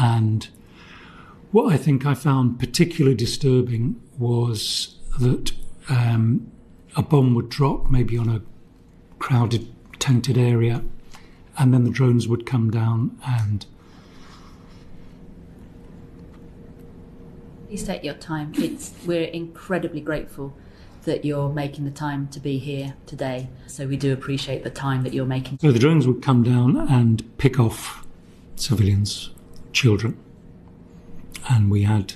And what I think I found particularly disturbing was that a bomb would drop maybe on a crowded, tented area, and then the drones would come down and... Please take your time. We're incredibly grateful that you're making the time to be here today. So we do appreciate the time that you're making. So the drones would come down and pick off civilians, children. And we had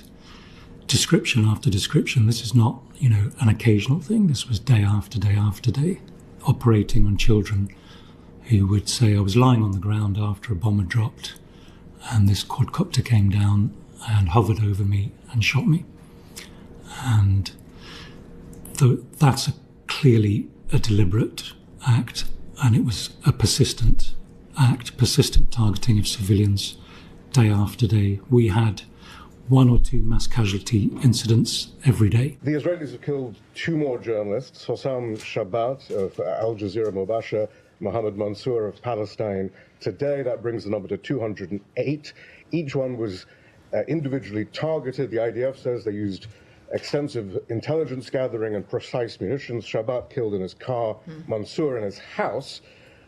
description after description. This is not, an occasional thing. This was day after day after day, operating on children who would say, I was lying on the ground after a bomb had dropped, and this quadcopter came down and hovered over me and shot me. And that's clearly a deliberate act, and it was a persistent act, persistent targeting of civilians day after day. We had 1 or 2 mass casualty incidents every day. The Israelis have killed 2 more journalists, Hossam Shabbat of Al Jazeera Mubashir, Mohammed Mansour of Palestine Today. That brings the number to 208. Each one was individually targeted. The IDF says they used extensive intelligence gathering and precise munitions. Shabbat killed in his car, Mansour in his house.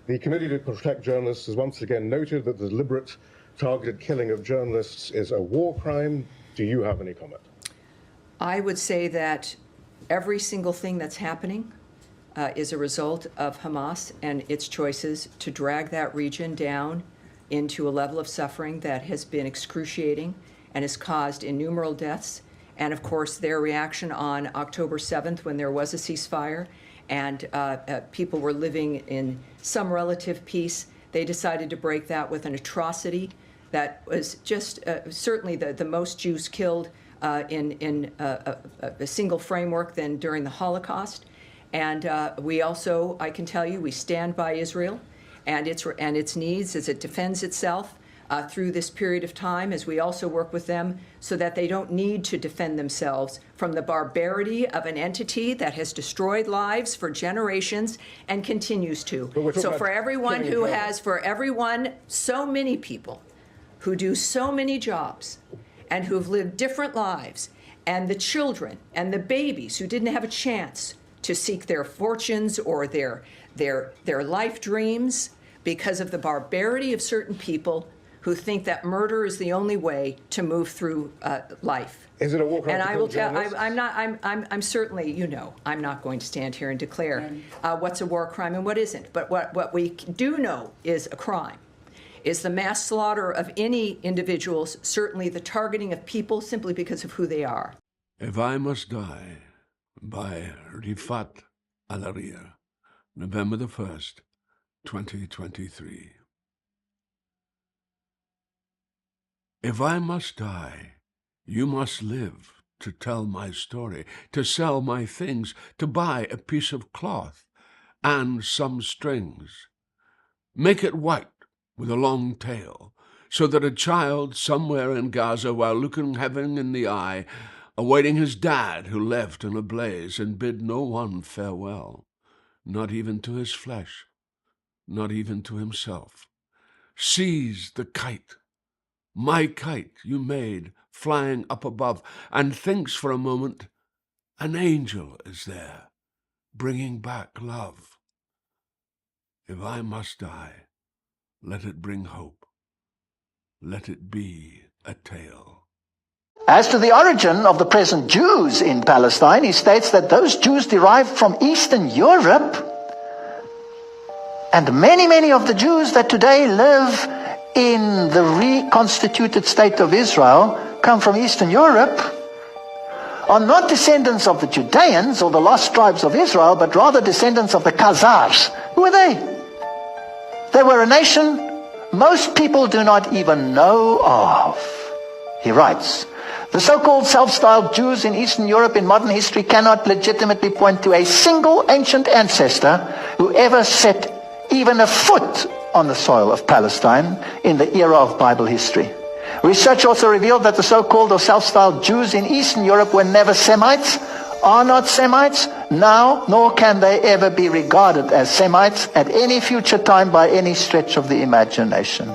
The Committee to Protect Journalists has once again noted that the deliberate targeted killing of journalists is a war crime. Do you have any comment? I would say that every single thing that's happening is a result of Hamas and its choices to drag that region down into a level of suffering that has been excruciating and has caused innumerable deaths. And of course, their reaction on October 7th, when there was a ceasefire and people were living in some relative peace, they decided to break that with an atrocity that was just certainly the most Jews killed in a single framework than during the Holocaust. And we also, I can tell you, we stand by Israel and its needs as it defends itself through this period of time, as we also work with them so that they don't need to defend themselves from the barbarity of an entity that has destroyed lives for generations and continues to. So for everyone who has, so many people who do so many jobs and who've lived different lives, and the children and the babies who didn't have a chance to seek their fortunes or their life dreams because of the barbarity of certain people who think that murder is the only way to move through life. Is it a war crime? And I will tell. I'm certainly. I'm not going to stand here and declare what's a war crime and what isn't. But what we do know is a crime is the mass slaughter of any individuals. Certainly the targeting of people simply because of who they are. If I Must Die, by Rifat Alaria, November the 1st, 2023. If I must die, you must live to tell my story, to sell my things, to buy a piece of cloth and some strings. Make it white with a long tail, so that a child somewhere in Gaza, while looking heaven in the eye, awaiting his dad who left in a blaze and bid no one farewell, not even to his flesh, not even to himself, sees the kite, my kite you made, flying up above, and thinks for a moment an angel is there, bringing back love. If I must die, let it bring hope. Let it be a tale. As to the origin of the present Jews in Palestine, he states that those Jews derived from Eastern Europe, and many of the Jews that today live in the reconstituted state of Israel come from Eastern Europe, are not descendants of the Judeans or the lost tribes of Israel, but rather descendants of the Khazars. Who are they? They were a nation most people do not even know of. He writes, the so-called self-styled Jews in Eastern Europe in modern history cannot legitimately point to a single ancient ancestor who ever set even a foot on the soil of Palestine in the era of Bible history. Research also revealed that the so-called or self-styled Jews in Eastern Europe were never Semites, are not Semites now, nor can they ever be regarded as Semites at any future time by any stretch of the imagination.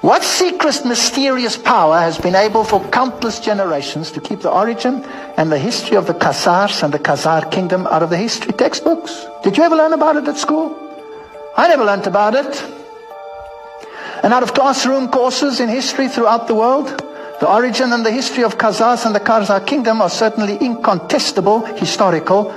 What secret, mysterious power has been able for countless generations to keep the origin and the history of the Khazars and the Khazar kingdom out of the history textbooks? Did you ever learn about it at school? I never learned about it. And out of classroom courses in history throughout the world, the origin and the history of Khazars and the Khazar kingdom are certainly incontestable historical